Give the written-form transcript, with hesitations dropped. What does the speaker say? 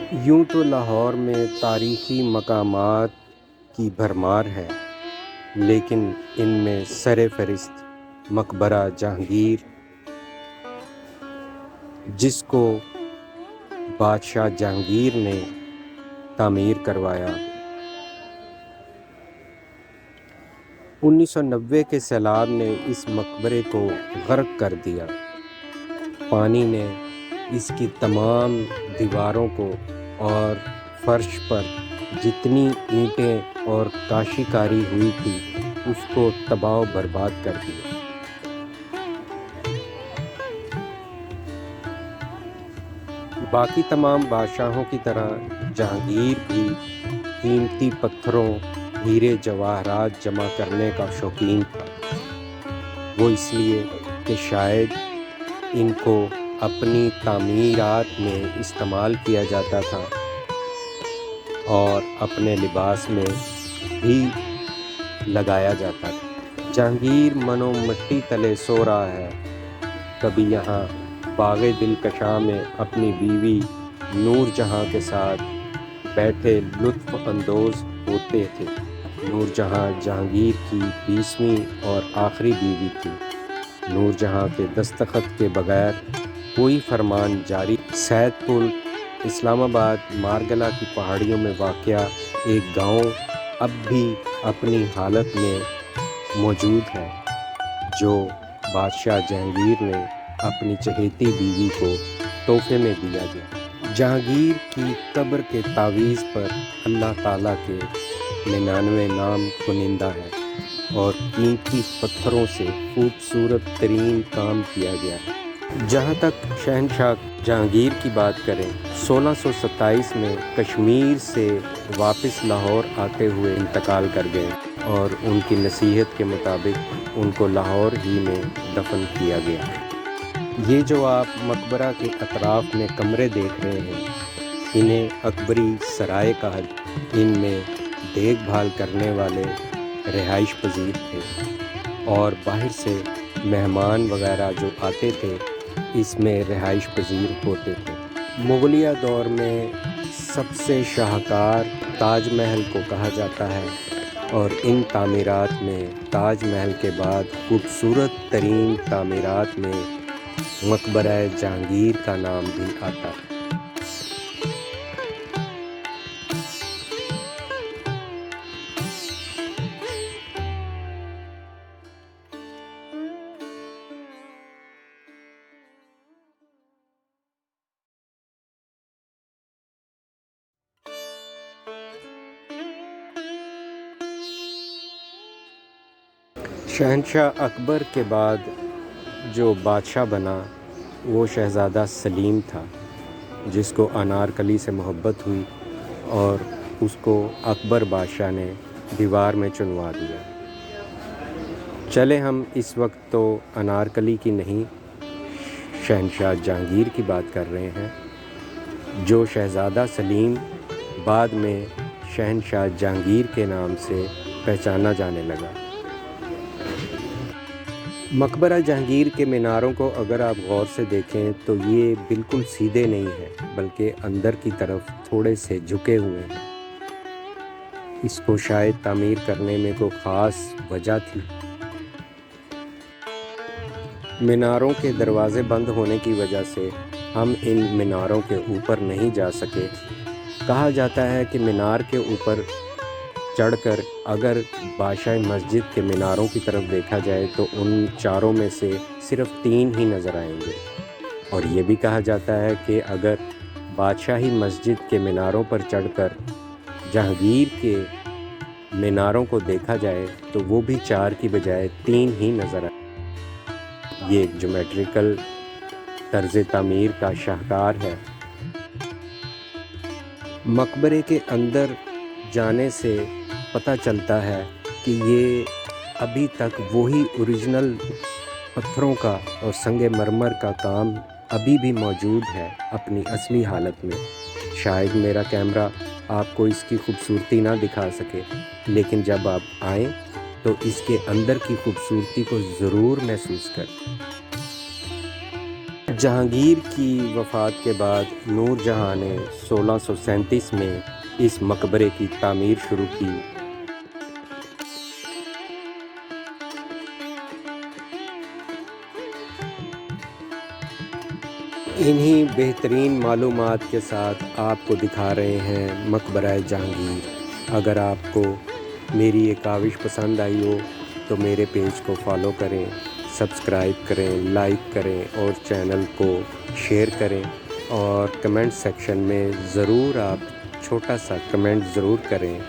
یوں تو لاہور میں تاریخی مقامات کی بھرمار ہے، لیکن ان میں سر فہرست مقبرہ جہانگیر، جس کو بادشاہ جہانگیر نے تعمیر کروایا۔ 1990 کے سیلاب نے اس مقبرے کو غرق کر دیا۔ پانی نے اس کی تمام دیواروں کو اور فرش پر جتنی اینٹیں اور کاشی کاری ہوئی تھی اس کو تباہ و برباد کر دیا۔ باقی تمام بادشاہوں کی طرح جہانگیر بھی قیمتی پتھروں، ہیرے جواہرات جمع کرنے کا شوقین تھا۔ وہ اس لیے کہ شاید ان کو اپنی تعمیرات میں استعمال کیا جاتا تھا اور اپنے لباس میں بھی لگایا جاتا تھا۔ جہانگیر منو مٹی تلے سو رہا ہے، کبھی یہاں باغ دلکشاں میں اپنی بیوی نور جہاں کے ساتھ بیٹھے لطف اندوز ہوتے تھے۔ نور جہاں جہانگیر کی 20ویں اور آخری بیوی تھی۔ نور جہاں کے دستخط کے بغیر کوئی فرمان جاری۔ سید پل اسلام آباد مارگلہ کی پہاڑیوں میں واقع ایک گاؤں اب بھی اپنی حالت میں موجود ہے، جو بادشاہ جہانگیر نے اپنی چہیتی بیوی کو تحفے میں دیا گیا۔ جہانگیر کی قبر کے تعویذ پر اللہ تعالیٰ کے 99 نام کنندہ ہے اور قیمتی پتھروں سے خوبصورت ترین کام کیا گیا ہے۔ جہاں تک شہنشاہ جہانگیر کی بات کریں، 1627 میں کشمیر سے واپس لاہور آتے ہوئے انتقال کر گئے اور ان کی نصیحت کے مطابق ان کو لاہور ہی میں دفن کیا گیا۔ یہ جو آپ مقبرہ کے اطراف میں کمرے دیکھ رہے ہیں، انہیں اکبری سرائے کہا جاتا۔ ان میں دیکھ بھال کرنے والے رہائش پذیر تھے اور باہر سے مہمان وغیرہ جو آتے تھے اس میں رہائش پذیر ہوتے تھے۔ مغلیہ دور میں سب سے شاہکار تاج محل کو کہا جاتا ہے اور ان تعمیرات میں تاج محل کے بعد خوبصورت ترین تعمیرات میں مقبرہ جہانگیر کا نام بھی آتا ہے۔ شہنشاہ اکبر کے بعد جو بادشاہ بنا وہ شہزادہ سلیم تھا، جس کو انارکلی سے محبت ہوئی اور اس کو اکبر بادشاہ نے دیوار میں چنوا دیا۔ چلے ہم اس وقت تو انارکلی کی نہیں، شہنشاہ جہانگیر کی بات کر رہے ہیں، جو شہزادہ سلیم بعد میں شہنشاہ جہانگیر کے نام سے پہچانا جانے لگا۔ مقبرہ جہانگیر کے میناروں کو اگر آپ غور سے دیکھیں تو یہ بالکل سیدھے نہیں ہیں، بلکہ اندر کی طرف تھوڑے سے جھکے ہوئے ہیں۔ اس کو شاید تعمیر کرنے میں کوئی خاص وجہ تھی۔ میناروں کے دروازے بند ہونے کی وجہ سے ہم ان میناروں کے اوپر نہیں جا سکے۔ کہا جاتا ہے کہ مینار کے اوپر چڑھ کر اگر بادشاہ مسجد کے میناروں کی طرف دیکھا جائے تو ان چاروں میں سے صرف 3 ہی نظر آئیں گے، اور یہ بھی کہا جاتا ہے کہ اگر بادشاہی مسجد کے میناروں پر چڑھ کر جہانگیر کے میناروں کو دیکھا جائے تو وہ بھی 4 کی بجائے 3 ہی نظر آئیں۔ یہ ایک جیومیٹریکل طرز تعمیر کا شاہکار ہے۔ مقبرے کے اندر جانے سے پتہ چلتا ہے کہ یہ ابھی تک وہی اوریجنل پتھروں کا اور سنگ مرمر کا کام ابھی بھی موجود ہے اپنی اصلی حالت میں۔ شاید میرا کیمرہ آپ کو اس کی خوبصورتی نہ دکھا سکے، لیکن جب آپ آئیں تو اس کے اندر کی خوبصورتی کو ضرور محسوس کریں۔ جہانگیر کی وفات کے بعد نور جہاں نے 1637 میں اس مقبرے کی تعمیر شروع کی۔ انہی بہترین معلومات کے ساتھ آپ کو دکھا رہے ہیں مقبرہ جہانگیر۔ اگر آپ کو میری یہ کاوش پسند آئی ہو تو میرے پیج کو فالو کریں، سبسکرائب کریں، لائک کریں اور چینل کو شیئر کریں، اور کمنٹ سیکشن میں ضرور آپ چھوٹا سا کمنٹ ضرور کریں